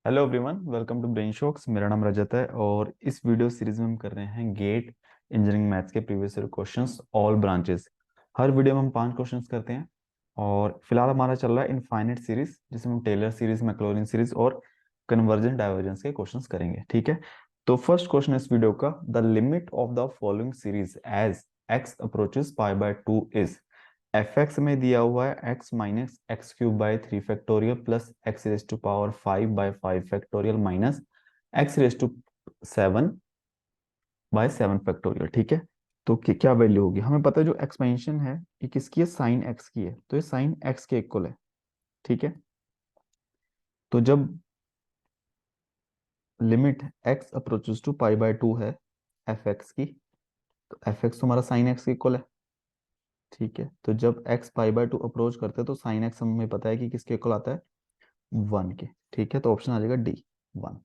Hello everyone, welcome to brain shocks. मेरा नाम रजत है और इस वीडियो सीरीज में हम कर रहे हैं गेट इंजीनियरिंग मैथ्स के previous year questions all branches. हर वीडियो में हम 5 क्वेश्चंस करते हैं और फिलहाल हमारा चल रहा है इनफाइनाइट सीरीज, जिसमें हम टेलर सीरीज, मैक्लॉरिन सीरीज और कन्वर्जेंस डाइवर्जेंस के क्वेश्चंस करेंगे। ठीक है, तो फर्स्ट क्वेश्चन इस वीडियो का, the limit of the following series as X approaches pi by 2 is. F X में दिया हुआ है X minus x cube by 3 factorial plus x raise to power 5 by 5 factorial minus x raise to 7 by 7 factorial. ठीक है, तो क्या value होगी? हमें पता है जो एक्सपेंशन है ये किसकी है, साइन एक्स की है, तो ये साइन एक्स के इक्वल है। ठीक है, तो जब limit X approaches to pi by 2 है एफ एक्स की, तो एफ एक्स हमारा साइन एक्स के इक्वल है। ठीक है, तो जब एक्स पाई बाय 2 अप्रोच करते हैं तो साइन एक्स हमें पता है कि किसके इक्वल आता है, 1 के। ठीक है, तो ऑप्शन आ जाएगा डी, 1।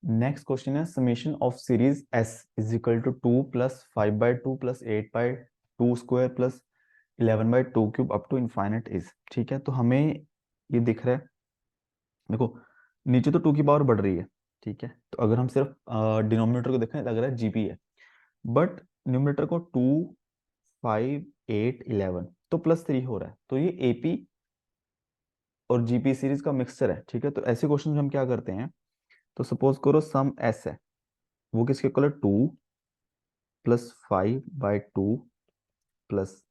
नेक्स्ट क्वेश्चन है, summation of series S is equal to 2 plus 5 by 2 plus 8 by 2 square plus 11 by 2 cube up to infinite is. ठीक है, तो हमें ये दिख रहा है, देखो नीचे तो 2 की पावर बढ़ रही है। ठीक है, तो अगर हम सिर्फ डिनोमिनेटर को देखें तो लग रहा है जीपी है, बट न्यूमरेटर को 2 5 8 11 तो +3 हो रहा है, तो ये एपी और जीपी सीरीज का मिक्सचर है। ठीक है, तो ऐसे क्वेश्चन में हम क्या करते हैं, तो सपोज करो सम एस है, वो किसके इक्वल है, 2 plus 5 by 2 plus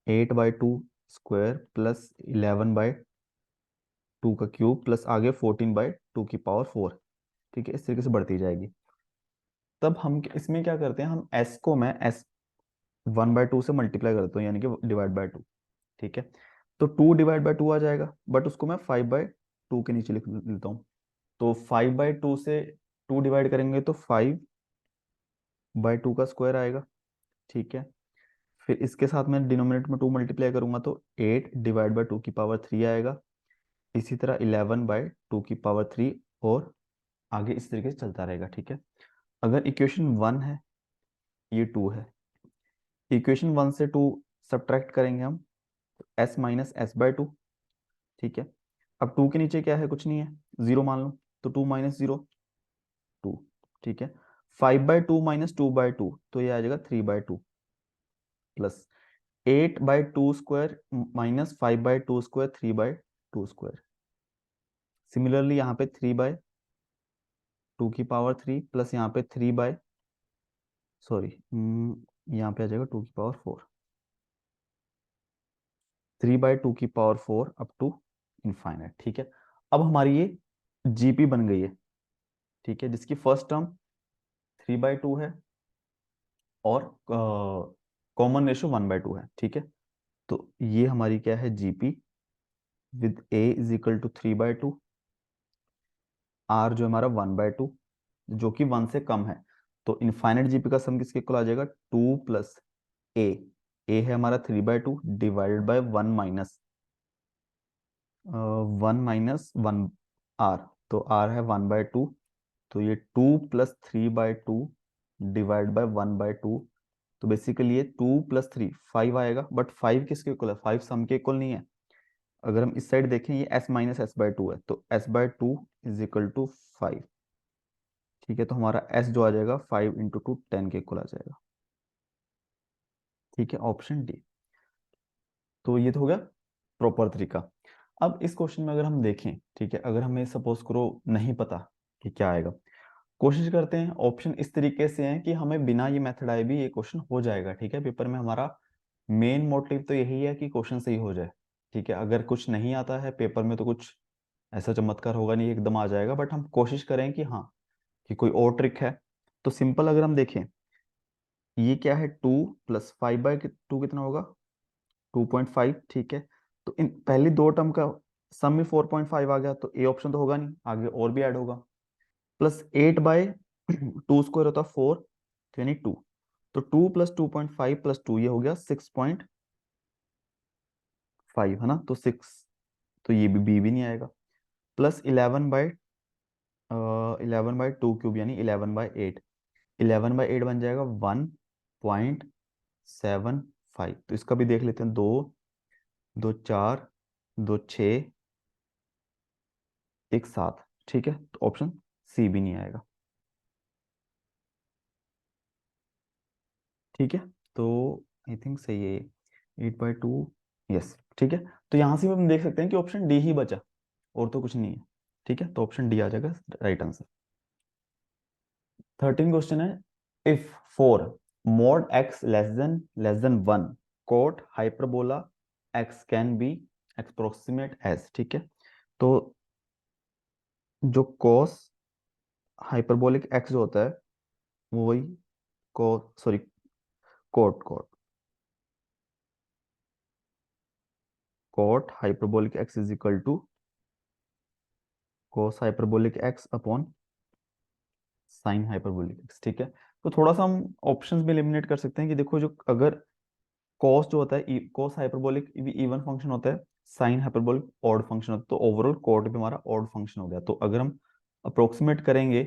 8 by 2 square plus 11 by 2 का क्यूब प्लस आगे 14 बाई 2 की पावर 4। ठीक है, इस तरीके से बढ़ती जाएगी। तब हम इसमें क्या करते हैं, हम एस को मैं एस 1/2 से मल्टीप्लाई करता हूँ, यानी कि डिवाइड बाय 2। ठीक है, तो 2 डिवाइड बाय 2 आ जाएगा, बट उसको मैं 5/2 के नीचे लिख लेता हूँ। तो 5/2 से 2 डिवाइड करेंगे तो 5/2 का स्क्वायर आएगा। ठीक है, फिर इसके साथ मैं डिनोमिनेटर में 2 मल्टीप्लाई करूंगा तो 8 डिवाइड बाय 2 की पावर 3 आएगा। इसी तरह 11/2 की पावर 3 और आगे इस तरीके से चलता रहेगा। ठीक है, अगर इक्वेशन 1 है, ये 2 है, इक्वेशन 1 से 2 सब्ट्रैक्ट करेंगे हम, s माइनस एस बाय 2। ठीक है, अब 2 के नीचे क्या है, कुछ नहीं है, 0 मान लो, तो 2 माइनस 0 2। ठीक है, 5/2 माइनस 2/2 तो ये आ जाएगा 3/2 plus 8/2 square minus 5/2 square 3/2 square. Similarly यहाँ पे 3/2 की पावर 3 प्लस यहाँ पे 3 बाय, सॉरी, यहाँ पे आ जाएगा 2 की पावर 4, 3/2 की पावर 4 अप टू इनफाइनाइट। ठीक है, अब हमारी ये जीपी बन गई है। ठीक है, जिसकी फर्स्ट टर्म 3/2 है और कॉमन रेशो 1/2 है। ठीक है, तो ये हमारी क्या है, GP with a is equal to 3/2, r जो हमारा 1/2 जो कि 1 से कम है, तो इनफाइनाइट जीपी का सम किसके इक्वल आ जाएगा, 2 प्लस ए, ए है हमारा 3/2 डिवाइडेड बाय 1 आर, तो आर है 1/2, तो ये 2 प्लस 3/2 डिवाइड बाय 1/2, तो बेसिकली ये 2 प्लस 3 5 आएगा, बट 5 किसके इक्वल है, 5 सम के इक्वल नहीं है। अगर हम इस साइड देखें, ये s माइनस एस बाय 2 है, तो s/2 इज इक्वल टू 5। ठीक है, तो हमारा s जो आ जाएगा 5 × 2 10 के इक्वल आ जाएगा। ठीक है, ऑप्शन डी। तो ये तो हो गया प्रॉपर तरीका। अब इस क्वेश्चन में अगर हम देखें, ठीक है, अगर हमें सपोज करो नहीं पता कि क्या आएगा, कोशिश करते हैं, ऑप्शन इस तरीके से हैं कि हमें बिना ये मेथड आए भी ये क्वेश्चन हो जाएगा। ठीक है, पेपर में हमारा मेन मोटिव तो यही है कि क्वेश्चन सही हो जाए। ठीक है, अगर कुछ नहीं आता है पेपर में तो कुछ ऐसा चमत्कार होगा नहीं एकदम आ जाएगा, बट हम कोशिश करें कि हाँ, कि कोई और ट्रिक है। तो सिंपल अगर हम देखें, ये क्या है, 2 प्लस 5/2 कितना होगा, 2.5। ठीक है, तो इन पहली दो टर्म का सम में 4.5 आ गया, तो ए ऑप्शन तो होगा नहीं, आगे और भी ऐड होगा। प्लस 8/2 स्क्वायर होता है 4, तो यानी 2, तो 2 प्लस 2.5 प्लस 2 ये हो गया 6.5 है ना, तो 6, तो ये भी बी भी नहीं आएगा। प्लस 11/2 क्यूब यानी 11/8, 11/8 बन जाएगा 1.75। तो इसका भी देख लेते हैं, 2 2 4 2 6 एक साथ, ठीक है, तो ऑप्शन सी भी नहीं आएगा। ठीक है, तो आई थिंक सही है ये, 8/2। यस, ठीक है, तो यहाँ से भी हम देख सकते हैं कि ऑप्शन डी ही बचा, और तो कुछ नहीं है। ठीक है, तो ऑप्शन डी आ जाएगा राइट आंसर। 13 क्वेश्चन है, if four mod x less than one cot hyperbola x can be approximate as. ठीक है, तो जो cos हाइपरबोलिक एक्स जो होता है वो वही को sorry cot cot cot hyperbolic x is equal to cos hyperbolic x upon sine hyperbolic x. ठीक है, तो थोड़ा सा हम ऑप्शंस में एलिमिनेट कर सकते हैं कि देखो, जो अगर कॉस जो होता है, कॉस हाइपरबोलिक इवन फंक्शन होता है, साइन हाइपरबोलिक ऑड फंक्शन होता है, तो ओवरऑल कोट भी हमारा ऑड फंक्शन हो गया। तो अगर हम अप्रोक्सीमेट करेंगे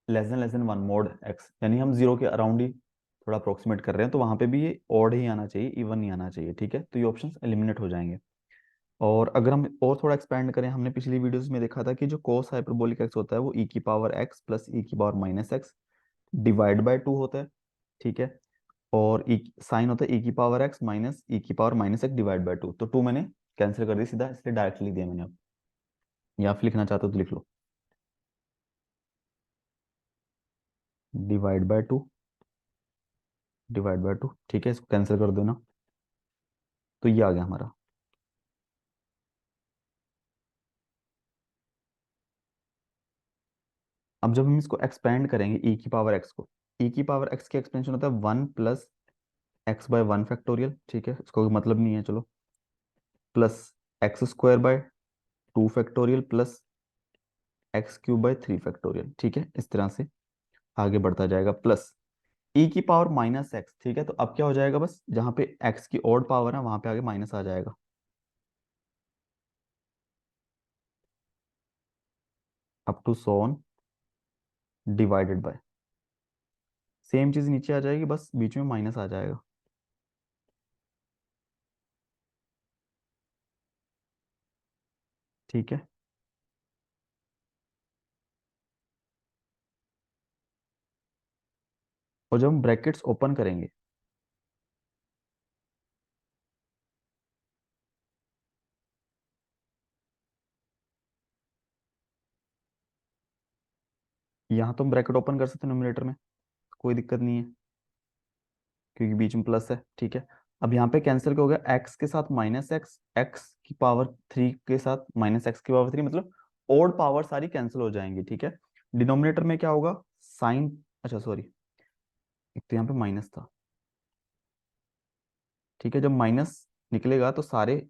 less than one mod x, यानी हम जीरो के अराउंड ही थोड़ा अप्रोक्सीमेट कर रहे हैं, तो वहां पे भी ये ऑड ही आना चाहिए, इवन नहीं आना चाहिए। ठीक है, तो ये ऑप्शंस एलिमिनेट हो जाएंगे। और अगर हम और थोड़ा एक्सपेंड करें, हमने पिछली वीडियोस में देखा था कि जो cos हाइपरबोलिक एक्स होता है वो e की पावर x प्लस e की power minus x divide by to होता है। ठीक है, और साइन होता है e की पावर x माइनस e की power minus x divide by to, तो टू मैंने कैंसिल कर दी सीधा, इसलिए डायरेक्ट लिख दिया मैंने। अब या फिर लिखना चाहते हो तो लिख लो, divide by two, divide by two. ठीक है, इसको कैंसिल कर देना, तो ये आ गया हमारा। अब जब हम इसको एक्सपेंड करेंगे e की पावर x को, e की पावर x की एक्सपेंशन होता है 1 plus x by one factorial. ठीक है, इसको कोई मतलब नहीं है, चलो, plus x square by two factorial plus x cube by three factorial. ठीक है, इस तरह से आगे बढ़ता जाएगा, प्लस e की पावर माइनस एक्स। ठीक है, तो अब क्या हो जाएगा, बस जहां पे x की ऑड पावर है वहां पे आगे माइनस आ जाएगा, up to so on divided by, same चीज नीचे आ जाएगी, बस बीच में माइनस आ जाएगा। ठीक है, और जब हम ब्रैकेट्स ओपन करेंगे, यहाँ तो हम ब्रैकेट ओपन कर सकते हैं न्यूमरेटर में, कोई दिक्कत नहीं है, क्योंकि बीच में प्लस है। ठीक है, अब यहाँ पे कैंसिल हो गया, एक्स के साथ माइनस एक्स, एक्स की पावर थ्री के साथ माइनस एक्स की पावर थ्री, मतलब ओड पावर सारी कैंसिल हो जाएंगी। ठीक है, डिनोमिनेटर में क्या होगा, साइन, अच्छा सॉरी, एक तो यहाँ पे माइनस था। ठीक है, जब माइनस निकलेगा तो सारे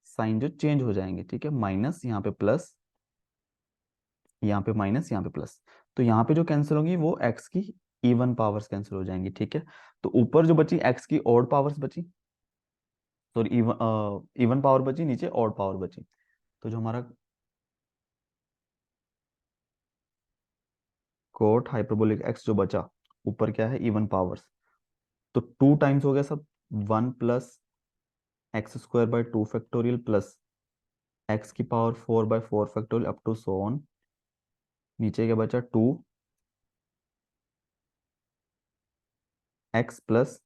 साइन जो चेंज हो जाएंगे। ठीक है, माइनस यहाँ पे प्लस, यहाँ पे माइनस, यहाँ पे प्लस, तो यहाँ पे जो कैंसिल होगी वो एक्स की इवन पावर्स कैंसिल हो जाएंगी। ठीक है, तो ऊपर जो बची एक्स की ऑड पावर्स बची, सॉरी इवन पावर बची, नीचे ऑड पावर बची, तो जो हमारा कोट हाइपरबोलिक एक्स जो बचा, ऊपर क्या है, इवन पावर्स, तो टू टाइम्स हो गया सब, one plus x square by two factorial plus x की power four by four factorial up to so on, नीचे क्या बचा, टू एक्स प्लस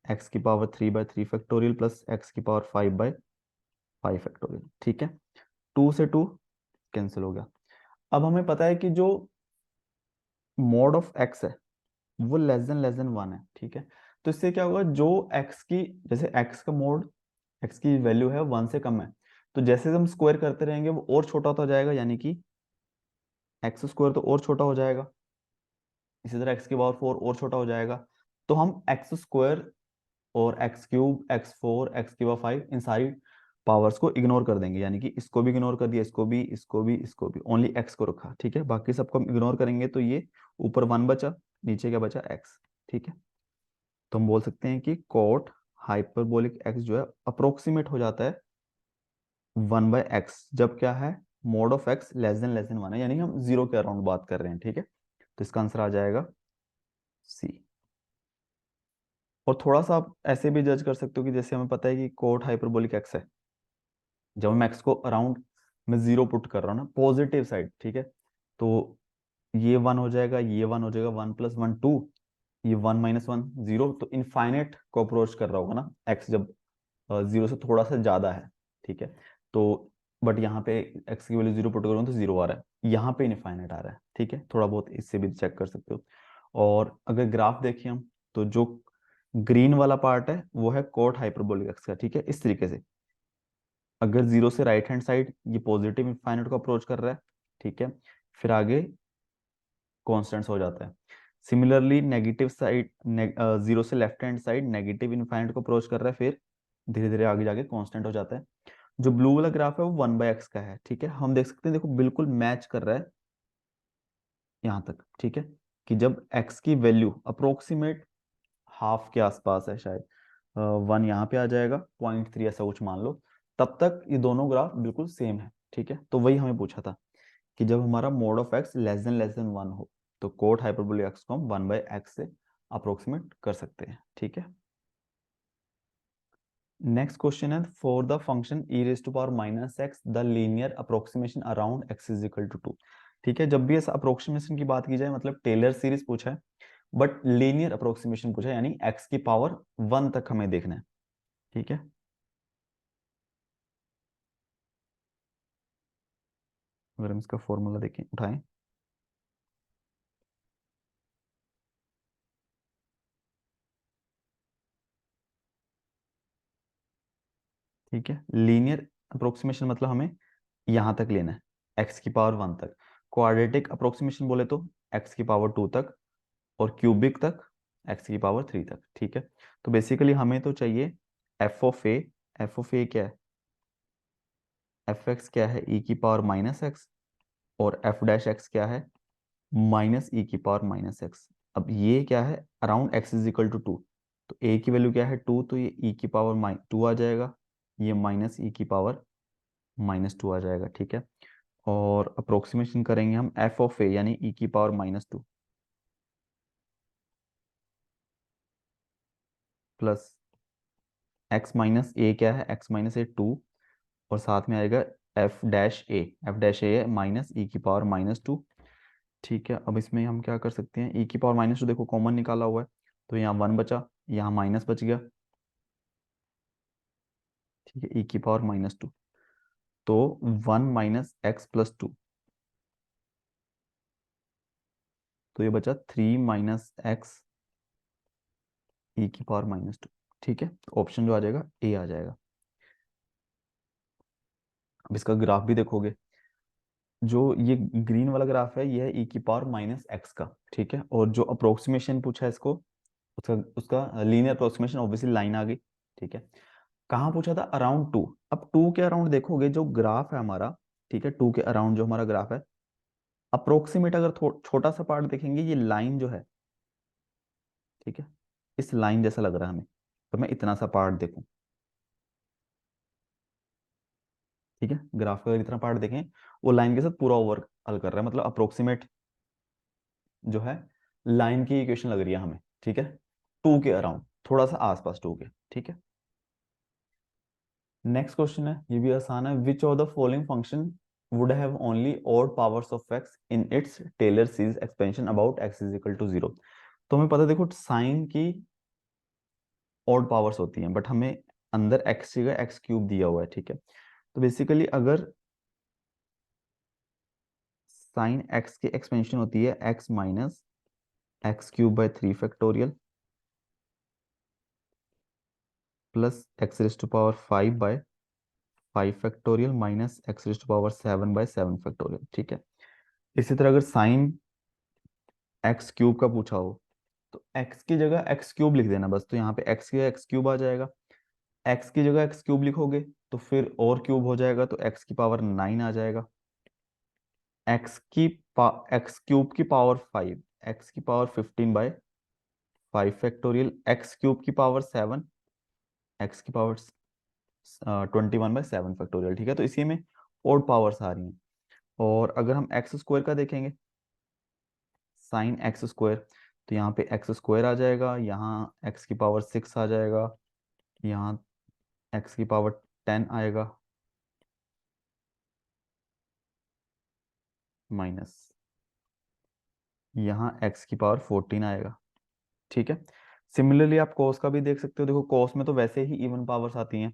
एक्स की power three by three factorial plus x की power five by five factorial. ठीक है, to से to cancel हो गया। अब हमें पता है कि जो मॉड ऑफ एक्स है वो लेस देन वन है। ठीक है, तो इससे क्या होगा, जो एक्स की, जैसे एक्स का मोड, एक्स की वैल्यू है वन से कम है, तो जैसे हम स्क्वायर करते रहेंगे वो और छोटा होता जाएगा, यानी कि एक्स स्क्वायर तो और छोटा हो जाएगा, इसी तरह एक्स की पावर फोर और छोटा हो जाएगा। तो हम एक्स स्क्वायर और x cube, x four, x की पावर फाइव, इन सारी पावर्स को इग्नोर कर देंगे, यानी कि इसको भी इग्नोर कर दिया, इसको भी, इसको भी, इसको भी, ओनली एक्स को रखा। ठीक है, बाकी सबको हम इग्नोर करेंगे, तो ये ऊपर वन बचा, नीचे क्या बचा, एक्स। ठीक है, तो हम बोल सकते हैं कि कोट हाइपरबोलिक एक्स जो है अप्रोक्सीमेट हो जाता है वन बाय एक्स, जब क्या है, mode of x less than one है, यानी हम जीरो के अराउंड बात कर रहे हैं। ठीक है, तो इसका आंसर आ जाएगा सी। और थोड़ा सा आप ऐसे भी जज कर सकते हो कि जैसे हमें पता है कि कोट हाइपरबोलिक एक्स है, जब मैं एक्स को अराउंड में जीरो पुट कर रहा हूँ ना, पॉजिटिव साइड, ठीक है, तो ये वन हो जाएगा, ये वन हो जाएगा, वन प्लस वन टू, ये वन माइनस वन जीरो, तो इनफाइनाइट को अप्रोच कर रहा होगा ना एक्स, जब जीरो से थोड़ा सा ज्यादा है, ठीक है। तो बट यहाँ पे एक्स की वैल्यू जीरो पुट करूँ तो जीरो आ रहा है, यहाँ पे इनफाइनाइट आ रहा है, ठीक है। थोड़ा बहुत इससे भी चेक कर सकते हो। और अगर ग्राफ देखिए हम, तो जो ग्रीन वाला पार्ट है वो है कोट हाइपरबोलिक एक्स का, ठीक है, इस तरीके से। अगर जीरो से राइट हैंड साइड ये पॉजिटिव इनफाइनाइट को अप्रोच कर रहा है, ठीक है, फिर आगे कॉन्स्टेंट्स हो जाता है। सिमिलरली नेगेटिव साइड, जीरो से left hand side negative infinite को अप्रोच कर रहा है, फिर धीरे धीरे आगे जाके कांस्टेंट हो जाता है। जो ब्लू वाला ग्राफ है वो वन बाय एक्स का है, ठीक है। हम देख सकते हैं, देखो बिल्कुल मैच कर रहा है यहाँ तक, ठीक है, कि जब एक्स की वैल्यू अप्रोक्सीमेट हाफ के आसपास है, शायद वन यहाँ पे आ जाएगा, पॉइंट थ्री ऐसा कुछ मान लो, तब तक ये दोनों ग्राफ बिल्कुल सेम है, ठीक है। तो वही हमें पूछा था कि जब हमारा mod of x less than one हो, तो कोट हाइपरबोलिक एक्स को हम वन बाय एक्स से अप्रोक्सीमेट कर सकते हैं, ठीक है। नेक्स्ट क्वेश्चन है, for the function e raise to power minus x the linear approximation around x is equal to two. ठीक है, जब भी इस अप्रोक्सीमेशन की बात की जाए, मतलब टेलर सीरीज पूछा है, बट लीनियर अप्रोक्सीमेशन पूछा है, यानी x की पावर वन तक हमें देखना है, ठीक है। अगर हम इसका फॉर्मूला देखें, उठाएं, ठीक है, लीनियर अप्रोक्सीमेशन मतलब हमें यहां तक लेना है, x की पावर वन तक। क्वाड्रेटिक अप्रोक्सीमेशन बोले तो x की पावर टू तक, और क्यूबिक तक x की पावर थ्री तक, ठीक है। तो बेसिकली हमें तो चाहिए f of a. F of a क्या है, एफ एक्स क्या है, ई की पावर माइनस एक्स, और एफ डैश एक्स क्या है, माइनस ई की पावर माइनस एक्स। अब ये क्या है, around x is equal to two, तो ए की वैल्यू क्या है टू, तो ये ई की पावर टू आ जाएगा, ये माइनस ई की पावर माइनस टू आ जाएगा, ठीक है। और अप्रोक्सीमेशन करेंगे हम एफ ऑफ ए, यानी ई की power minus two plus x minus a क्या है, एक्स माइनस ए टू, और साथ में आएगा एफ डैश ए। एफ डैश ए है माइनस ई की पावर माइनस टू, ठीक है। अब इसमें हम क्या कर सकते हैं, ई की पावर माइनस टू देखो कॉमन निकाला हुआ है, तो यहाँ वन बचा, यहाँ माइनस बच गया, ठीक है, ई की पावर माइनस टू, तो one minus x plus two, तो ये बचा थ्री माइनस एक्स ई की पावर माइनस टू, ठीक है। तो ऑप्शन जो आ जाएगा ए आ जाएगा। अब इसका ग्राफ भी देखोगे, जो ये ग्रीन वाला ग्राफ है ये है ई की पावर माइनस एक्स का, ठीक है। और जो अप्रोक्सीमेशन पूछा है इसको, उसका उसका लीनियर अप्रोक्सीमेशन ऑब्वियसली लाइन आ गई, ठीक है। कहाँ पूछा था, अराउंड टू। अब टू के अराउंड देखोगे जो ग्राफ है हमारा, ठीक है, टू के अराउंड जो हमारा ग्राफ है, अप्रोक्सीमेट अगर छोटा सा पार्ट देखेंगे, ये लाइन जो है, ठीक है, इस लाइन जैसा लग रहा है हमें, तो मैं इतना सा पार्ट देखूं, ठीक है। ग्राफ का अगर इतना पार्ट देखें, वो लाइन के साथ पूरा ओवर हल कर रहा है, मतलब अप्रोक्सीमेट जो है लाइन की इक्वेशन लग रही है हमें, ठीक है, टू के अराउंड, थोड़ा सा आसपास टू के, ठीक है। नेक्स्ट क्वेश्चन है, ये भी आसान है, which of the following function would have only odd powers of x in its Taylor series expansion about x is equal to zero. तो हमें पता है, देखो साइन की odd पावर्स होती हैं, बट हमें अंदर x की जगह एक्स क्यूब दिया हुआ है, ठीक है। तो बेसिकली अगर साइन x की एक्सपेंशन होती है x minus x cube by three factorial plus x raise to power five by five factorial minus x raise to power seven by seven factorial, ठीक है। इसी तरह अगर साइन एक्स क्यूब का पूछा हो, तो x की जगह एक्स क्यूब लिख देना बस, तो यहाँ पे x की एक्स क्यूब आ जाएगा। x की जगह एक्स क्यूब लिखोगे तो फिर और क्यूब हो जाएगा, तो x की पावर नाइन आ जाएगा। x की एक्स क्यूब की पावर फाइव, x की power fifteen by five factorial, x cube की पावर सेवन, एक्स की power twenty one by seven factorial, ठीक है। तो इसी में और पावर्स आ रही हैं। और अगर हम एक्स स्क्वायर का देखेंगे, साइन एक्स स्क्वायर, तो यहाँ पे एक्स स्क्वायर आ जाएगा, यहाँ एक्स की पावर सिक्स आ जाएगा, यहाँ एक्स की पावर टेन आएगा, माइनस यहाँ x की पावर 14 आएगा। ठीक है। सिमिलरली आप cos का भी देख सकते हो। देखो cos में तो वैसे ही इवन पावर्स आती हैं,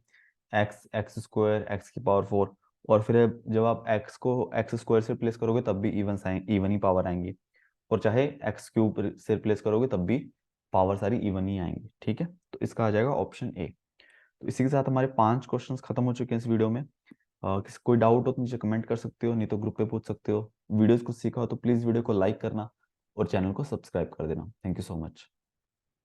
एक्स स्क्वायर, एक्स की पावर 4, और फिर जब आप x को एक्स स्क्वायर से रिप्लेस करोगे तब भी इवन ही पावर आएंगी, और चाहे एक्स क्यूब से रिप्लेस करोगे तब भी पावर सारी इवन ही आएंगी। ठीक है, तो इसका आ जाएगा ऑप्शन ए। तो इसी के साथ हमारे 5 क्वेश्चंस खत्म हो चुके हैं इस वीडियो में। किसी कोई डाउट हो तो नीचे कमेंट कर सकते हो, नहीं तो ग्रुप पे पूछ सकते हो। वीडियोस कुछ सीखा हो तो प्लीज़ वीडियो को लाइक करना और चैनल को सब्सक्राइब कर देना। Thank you so much.